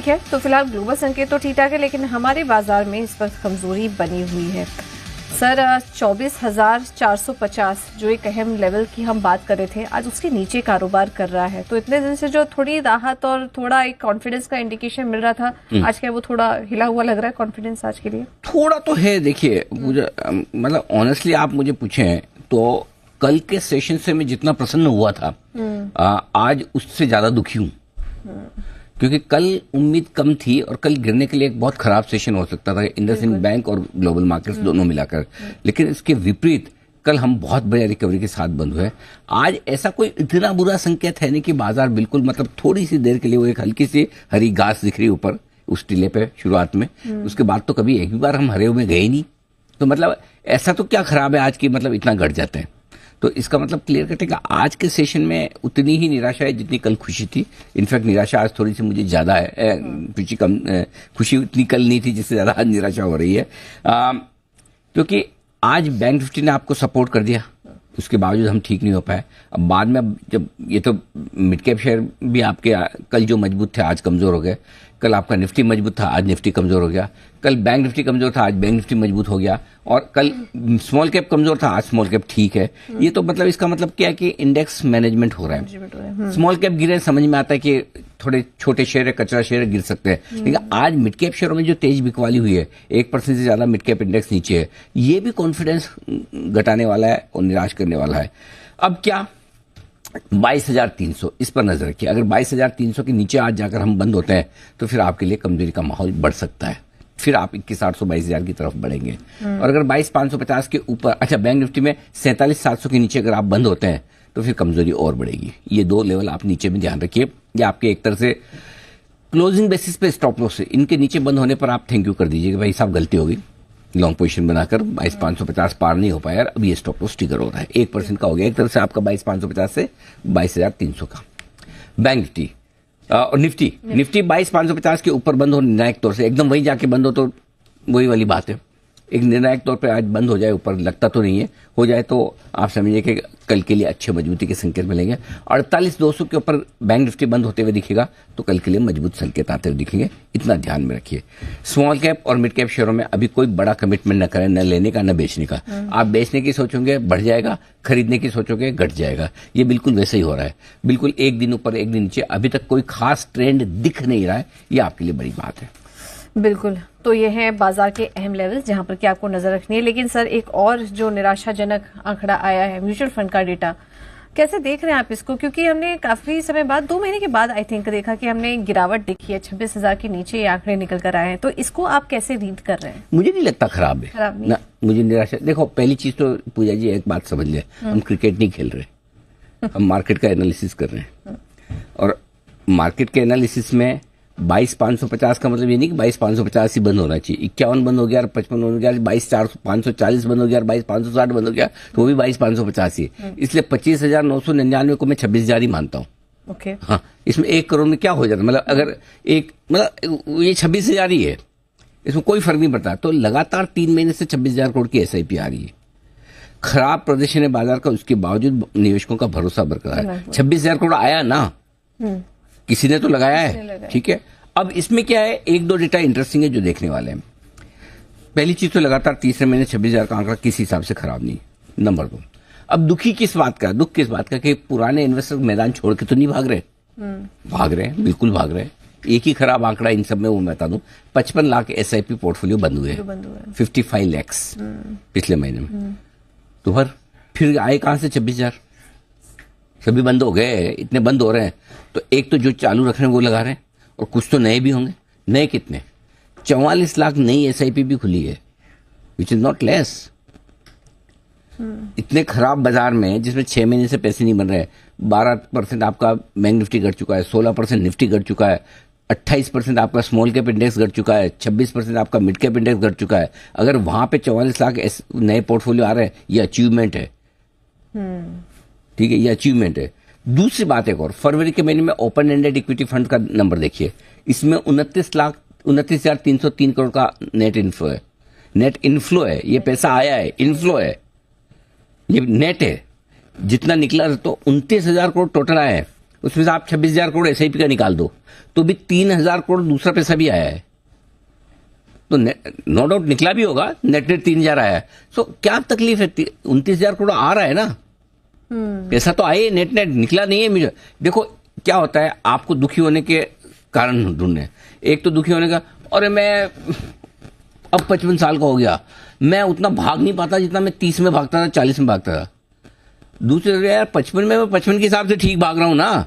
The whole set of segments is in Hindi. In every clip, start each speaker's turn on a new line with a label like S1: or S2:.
S1: ठीक है, तो फिलहाल ग्लोबल संकेत तो ठीक ठाक है, लेकिन हमारे बाजार में इस वक्त कमजोरी बनी हुई है सर। 24,450 जो एक अहम लेवल की हम बात कर रहे थे, आज उसके नीचे कारोबार कर रहा है। तो इतने दिन से जो थोड़ी राहत और थोड़ा एक कॉन्फिडेंस का इंडिकेशन मिल रहा था, आज क्या वो थोड़ा हिला हुआ लग रहा है कॉन्फिडेंस आज के लिए?
S2: थोड़ा तो है। देखिए, मुझे मतलब ऑनेस्टली आप मुझे पूछें तो कल के सेशन से मैं जितना प्रसन्न हुआ था, आज उससे ज्यादा दुखी हूं। क्योंकि कल उम्मीद कम थी और कल गिरने के लिए एक बहुत खराब सेशन हो सकता था, इंडसइंड बैंक और ग्लोबल मार्केट्स दोनों मिलाकर। लेकिन इसके विपरीत कल हम बहुत बढ़िया रिकवरी के साथ बंद हुए। आज ऐसा कोई इतना बुरा संकेत है नहीं कि बाजार बिल्कुल मतलब थोड़ी सी देर के लिए वो एक हल्की सी हरी घास दिख रही ऊपर उस टीले पे शुरुआत में, उसके बाद तो कभी एक भी बार हम हरे में गए नहीं। तो मतलब ऐसा तो क्या खराब है आज की, मतलब इतना घट जाते हैं। तो इसका मतलब क्लियर कटेगा आज के सेशन में उतनी ही निराशा है जितनी कल खुशी थी। इनफैक्ट निराशा आज थोड़ी सी मुझे ज्यादा है, खुशी कम, खुशी उतनी कल नहीं थी जिससे ज्यादा आज निराशा हो रही है। क्योंकि आज बैंक निफ्टी ने आपको सपोर्ट कर दिया, उसके बावजूद हम ठीक नहीं हो पाए। अब बाद में जब ये तो मिड कैप शेयर भी आपके कल जो मजबूत थे आज कमजोर हो गए। कल आपका निफ्टी मजबूत था, आज निफ्टी कमजोर हो गया। कल बैंक निफ्टी कमजोर था, आज बैंक निफ्टी मजबूत हो गया। और कल स्मॉल कैप कमजोर था, आज स्मॉल कैप ठीक है। ये तो मतलब इसका मतलब क्या है कि इंडेक्स मैनेजमेंट हो रहा है। स्मॉल कैप गिरे, समझ में आता है कि थोड़े छोटे शेयर है, कचरा शेयर गिर सकते हैं। लेकिन आज मिड कैप शेयरों में जो तेज बिकवाली हुई है, 1% से ज्यादा मिड कैप इंडेक्स नीचे है, ये भी कॉन्फिडेंस घटाने वाला है और निराश करने वाला है। अब क्या 22,300 इस पर नजर रखिए। अगर 22,300 के नीचे आज जाकर हम बंद होते हैं तो फिर आपके लिए कमजोरी का माहौल बढ़ सकता है। फिर आप 21,800 22,000 की तरफ बढ़ेंगे। और अगर 22,550 के ऊपर, अच्छा बैंक निफ्टी में 47,700 के नीचे अगर आप बंद होते हैं तो फिर कमजोरी और बढ़ेगी। ये दो लेवल आप नीचे में ध्यान रखिए। ये आपके एक तरह से क्लोजिंग बेसिस पे स्टॉप लॉस है। इनके नीचे बंद होने पर आप थैंक यू कर दीजिए कि भाई साहब गलती हो गई, लॉन्ग पोजीशन बनाकर 22,550 पार नहीं हो पाया यार, अब ये स्टॉप लॉस ट्रिगर हो रहा है। 1% का हो गया एक तरफ से आपका 22,550 से 22,300 का। बैंक निफ्टी और निफ्टी 22,550 के ऊपर बंद हो निर्णायक तौर से, एकदम वहीं जाके बंद हो तो वही वाली बात है। एक निर्णायक तौर पे आज बंद हो जाए, ऊपर लगता तो नहीं है, हो जाए तो आप समझिए कि कल के लिए अच्छे मजबूती के संकेत मिलेंगे। 48,200 के ऊपर बैंक निफ्टी बंद होते हुए दिखेगा तो कल के लिए मजबूत संकेत आते हुए दिखेंगे, इतना ध्यान में रखिए। स्मॉल कैप और मिड कैप शेयरों में अभी कोई बड़ा कमिटमेंट न करें, न लेने का न बेचने का। आप बेचने की सोचोगे बढ़ जाएगा, खरीदने की सोचोगे घट जाएगा। ये बिल्कुल वैसे ही हो रहा है, बिल्कुल एक दिन ऊपर एक दिन नीचे। अभी तक कोई खास ट्रेंड दिख नहीं रहा है, ये आपके लिए बड़ी बात है।
S1: बिल्कुल, तो ये है बाजार के अहम लेवल जहां पर कि आपको नजर रखनी है। लेकिन सर एक और जो निराशाजनक आंकड़ा आया है म्यूचुअल फंड का डेटा, कैसे देख रहे हैं आप इसको? क्योंकि हमने काफी समय बाद, 2 महीने के बाद आई थिंक देखा कि हमने गिरावट देखी है, 26,000 के नीचे ये आंकड़े निकल कर आए हैं। तो इसको आप कैसे रीड कर रहे हैं?
S2: मुझे नहीं लगता खराब है,
S1: खराब नहीं।
S2: ना, मुझे निराशा। देखो पहली चीज तो पूजा जी एक बात समझ ले, हम क्रिकेट नहीं खेल रहे, हम मार्केट का एनालिसिस कर रहे हैं। और मार्केट के एनालिसिस में 22,550 का मतलब ये नहीं कि 22,550 ही बंद होना चाहिए। 51 बंद हो गया, 55 बंद हो गया, 22,540 बंद हो गया, 22,560 बंद हो गया, तो वो भी 22,550 ही है। इसलिए 25,999 को मैं 26,000 ही मानता हूँ।
S1: ओके।
S2: हाँ, इसमें 1 करोड़ में क्या हो जाता है? मतलब अगर एक, मतलब ये 26,000 ही है, इसमें कोई फर्क नहीं पड़ता। तो लगातार 3 महीने से 26,000 करोड़ की SIP आ रही है। खराब प्रदर्शन है बाजार का, उसके बावजूद निवेशकों का भरोसा बरकरार है। 26,000 करोड़ आया ना, किसी ने तो लगाया है, ठीक है। अब इसमें क्या है, 1-2 डेटा इंटरेस्टिंग है जो देखने वाले हैं। पहली चीज तो लगातार तीसरे महीने 26,000 का आंकड़ा किस हिसाब से खराब नहीं। नंबर 2, अब दुख किस बात का कि पुराने इन्वेस्टर मैदान छोड़ के तो नहीं भाग रहे, भाग रहे हैं, बिल्कुल भाग रहे हैं। एक ही खराब आंकड़ा इन सब में वो मैं बता दूं, 55 लाख SIP पोर्टफोलियो बंद हुए हैं, 55 लाख पिछले महीने में। तो फिर आए कहां से 26,000? सभी बंद हो गए, इतने बंद हो रहे हैं तो एक तो जो चालू रख रहे हैं वो लगा रहे हैं, और कुछ तो नए भी होंगे। नए कितने? 44 लाख नई SIP भी खुली है, विच इज नॉट लेस। इतने खराब बाजार में जिसमें 6 महीने से पैसे नहीं बन रहे, 12% आपका बैंक निफ्टी घट चुका है, 16% निफ्टी घट चुका है, 28% आपका स्मॉल कैप इंडेक्स घट चुका है, 26% आपका मिड कैप इंडेक्स घट चुका है। अगर वहां पे 44 लाख नए पोर्टफोलियो आ रहे हैं, ये अचीवमेंट है, ठीक है, ये अचीवमेंट है। दूसरी बात एक और, फरवरी के महीने में ओपन एंडेड इक्विटी फंड का नंबर देखिए, इसमें 29,303 करोड़ का नेट इनफ्लो है। नेट इनफ्लो है, ये पैसा आया है, इनफ्लो है, ये नेट है। जितना निकला तो 29,000 करोड़ टोटल आया है, उसमें से आप 26,000 करोड़ SIP का निकाल दो तो भी 3,000 करोड़ दूसरा पैसा भी आया है। तो नो डाउट निकला भी होगा, नेट 3,000 आया है। सो क्या तकलीफ है, 29,000 करोड़ आ रहा है ना, पैसा तो आए, नेट निकला नहीं है। मुझे देखो क्या होता है, आपको दुखी होने के कारण ढूंढने। एक तो दुखी होने का, अरे मैं अब 55 साल का हो गया, मैं उतना भाग नहीं पाता जितना मैं 30 में भागता था, 40 में भागता था। दूसरे यार 55 में मैं 55 के हिसाब से ठीक भाग रहा हूं ना,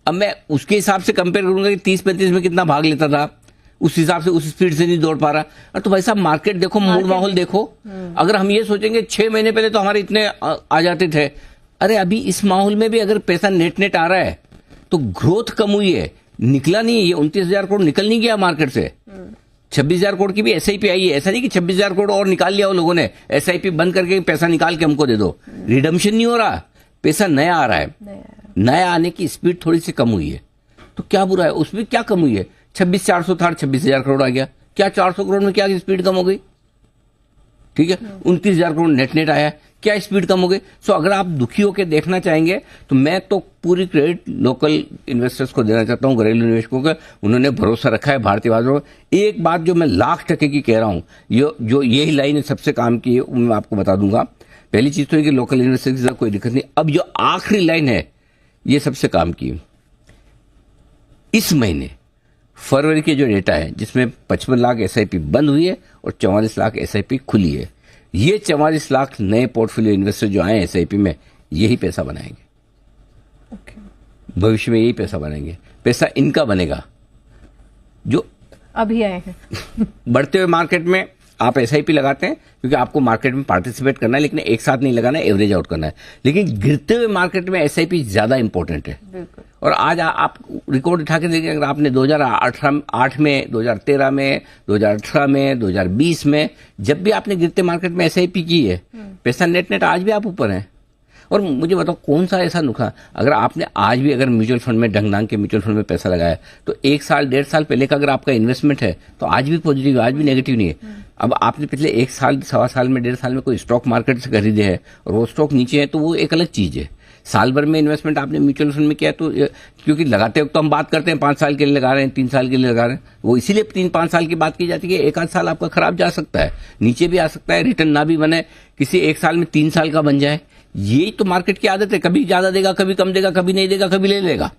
S2: अब मैं उसके हिसाब से कंपेयर करूंगा कि 30-35 में कितना भाग लेता था, उस हिसाब से उस स्पीड से नहीं दौड़ पा रहा। तो भाई साहब मार्केट देखो, मूड माहौल देखो। अगर हम ये सोचेंगे 6 महीने पहले तो हमारे इतने आ जाते थे, अरे अभी इस माहौल में भी अगर पैसा नेट आ रहा है तो ग्रोथ कम हुई है, निकला नहीं है। ये 29,000 करोड़ निकल नहीं गया मार्केट से। 26,000 करोड़ की भी SIP आई है, ऐसा नहीं कि 26,000 करोड़ और निकाल लिया हो लोगों ने, SIP बंद करके पैसा निकाल के हमको दे दो। रिडम्पशन नहीं हो रहा, पैसा नया आ रहा है, नया आने की स्पीड थोड़ी सी कम हुई है। तो क्या बुरा है, उसमें क्या कम हुई है? 26,400 था, 26,000 करोड़ आ गया, क्या 400 करोड़ में क्या स्पीड कम हो गई? ठीक है, 29,000 करोड़ नेट आया, क्या स्पीड कम हो गई? सो अगर आप दुखी होकर देखना चाहेंगे तो मैं तो पूरी क्रेडिट लोकल इन्वेस्टर्स को देना चाहता हूं, घरेलू निवेशकों का। उन्होंने भरोसा रखा है भारतीय बाजारों में। एक बात जो मैं ₹1,00,000 की कह रहा हूं, जो यही लाइन है सबसे काम की है, मैं आपको बता दूंगा। पहली चीज तो है कि लोकल इन्वेस्टर्स की कोई दिक्कत नहीं। अब जो आखिरी लाइन है ये सबसे काम की। इस महीने फरवरी के जो डेटा है जिसमें 55 लाख SIP बंद हुई है और 44 लाख SIP खुली है, ये 44 लाख नए पोर्टफोलियो इन्वेस्टर जो आए SIP में, यही पैसा बनाएंगे। भविष्य में यही पैसा बनाएंगे। पैसा इनका बनेगा जो
S1: अभी आए हैं।
S2: बढ़ते हुए मार्केट में आप SIP लगाते हैं क्योंकि आपको मार्केट में पार्टिसिपेट करना है, लेकिन एक साथ नहीं लगाना है, एवरेज आउट करना है। लेकिन गिरते हुए मार्केट में SIP ज्यादा इंपॉर्टेंट है। और आज आप रिकॉर्ड उठा के देखिए, अगर आपने 2008 में, 2013 में, 2018 में, 2020 में जब भी आपने गिरते मार्केट में SIP की है, पैसा नेट आज भी आप ऊपर है। और मुझे बताओ कौन सा ऐसा नुकसान, अगर आपने आज भी अगर म्यूचुअल फंड में, ढंग के म्यूचुअल फंड में पैसा लगाया तो 1 साल 1.5 साल पहले का अगर आपका इन्वेस्टमेंट है तो आज भी पॉजिटिव, आज भी नेगेटिव नहीं है। अब आपने पिछले 1 साल, 1.25 साल में, 1.5 साल में कोई स्टॉक मार्केट से खरीदे है और वो स्टॉक नीचे है तो वो एक अलग चीज है। साल भर में इन्वेस्टमेंट आपने म्यूचुअल फंड में किया तो, क्योंकि लगाते वक्त तो हम बात करते हैं 5 साल के लिए लगा रहे हैं, 3 साल के लिए लगा रहे हैं, वो इसीलिए 3-5 साल की बात की जाती है कि 1 आध साल आपका खराब जा सकता है, नीचे भी आ सकता है, रिटर्न ना भी बने, किसी 1 साल में 3 साल का बन जाए। यही तो मार्केट की आदत है, कभी ज्यादा देगा, कभी कम देगा, कभी नहीं देगा, कभी ले लेगा।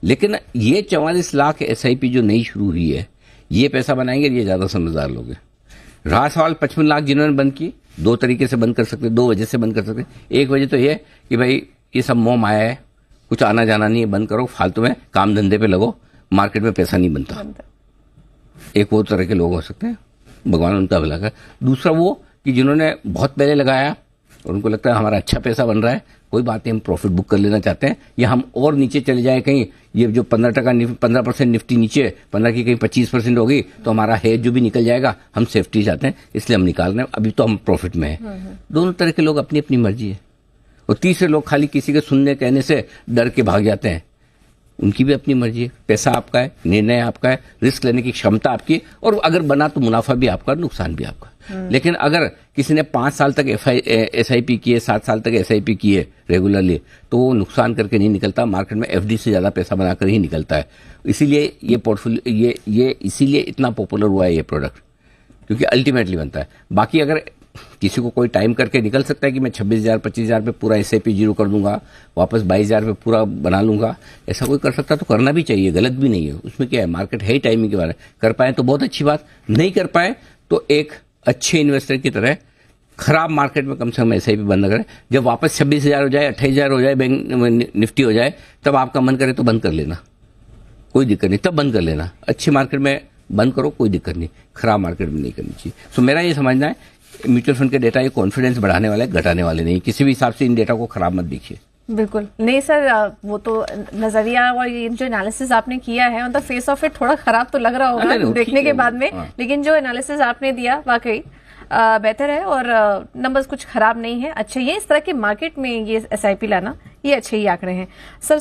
S2: लेकिन ये 44 लाख SIP जो नई शुरू हुई है, ये पैसा बनाएंगे, ये ज्यादा समझदार लोग हैं। रहा सवाल 55 लाख जिन्होंने बंद की, 2 तरीके से बंद कर सकते, 2 वजह से बंद कर सकते। एक वजह तो ये कि भाई ये सब मोह माया है, कुछ आना जाना नहीं है, बंद करो, फालतू में काम धंधे पे लगो, मार्केट में पैसा नहीं बनता। एक वो तरह के लोग हो सकते हैं, भगवान उनका भला करे। दूसरा वो कि जिन्होंने बहुत पहले लगाया और उनको लगता है हमारा अच्छा पैसा बन रहा है, कोई बात नहीं, हम प्रॉफिट बुक कर लेना चाहते हैं, या हम और नीचे चले जाए कहीं, ये जो 15% निफ्टी नीचे, 15 की कहीं 25% होगी तो हमारा हेज जो भी निकल जाएगा, हम सेफ्टी चाहते हैं, इसलिए हम निकाल रहे हैं, अभी तो हम प्रॉफिट में हैं। दोनों तरह के लोग, अपनी अपनी मर्जी है। और तीसरे लोग खाली किसी के सुनने कहने से डर के भाग जाते हैं, उनकी भी अपनी मर्जी है। पैसा आपका है, निर्णय आपका है, रिस्क लेने की क्षमता आपकी, और अगर बना तो मुनाफा भी आपका, नुकसान भी आपका। लेकिन अगर किसी ने 5 साल तक SIP की है, 7 साल तक SIP की है रेगुलरली, तो वो नुकसान करके नहीं निकलता, मार्केट में FD से ज्यादा पैसा बनाकर ही निकलता है। इसीलिए ये पोर्टफोलियो, ये इसीलिए इतना पॉपुलर हुआ है ये प्रोडक्ट, क्योंकि अल्टीमेटली बनता है। बाकी अगर किसी को कोई टाइम करके निकल सकता है कि मैं 26,000 25,000 पे पूरा SIP जीरो कर दूंगा, वापस 22,000 पे पूरा बना लूंगा, ऐसा कोई कर सकता है तो करना भी चाहिए, गलत भी नहीं है। उसमें क्या है, मार्केट है ही टाइमिंग के बारे में। कर पाए तो बहुत अच्छी बात, नहीं कर पाए तो एक अच्छे इन्वेस्टर की तरह खराब मार्केट में कम से कम SIP बंद करें। जब वापस 26,000 हो जाए, 28,000 हो जाए, बैंक निफ्टी हो जाए, तब आपका मन करे तो बंद कर लेना, कोई दिक्कत नहीं, तब बंद कर लेना। अच्छी मार्केट में बंद करो, कोई दिक्कत नहीं, खराब मार्केट में नहीं करनी चाहिए। सो मेरा ये समझना है म्यूचुअल फंड के डेटा ये कॉन्फिडेंस बढ़ाने वाला है, घटाने वाले नहीं। किसी भी हिसाब से इन डेटा को खराब मत देखिए।
S1: बिल्कुल नहीं सर, वो तो नजरिया और ये जो एनालिसिस आपने किया है, मतलब फेस ऑफ इट थोड़ा खराब तो लग रहा होगा देखने के बाद में, लेकिन जो एनालिसिस आपने दिया वाकई बेहतर है और नंबर्स कुछ खराब नहीं है, अच्छे। ये इस तरह के मार्केट में ये SIP लाना, ये अच्छे ही आंकड़े हैं सर।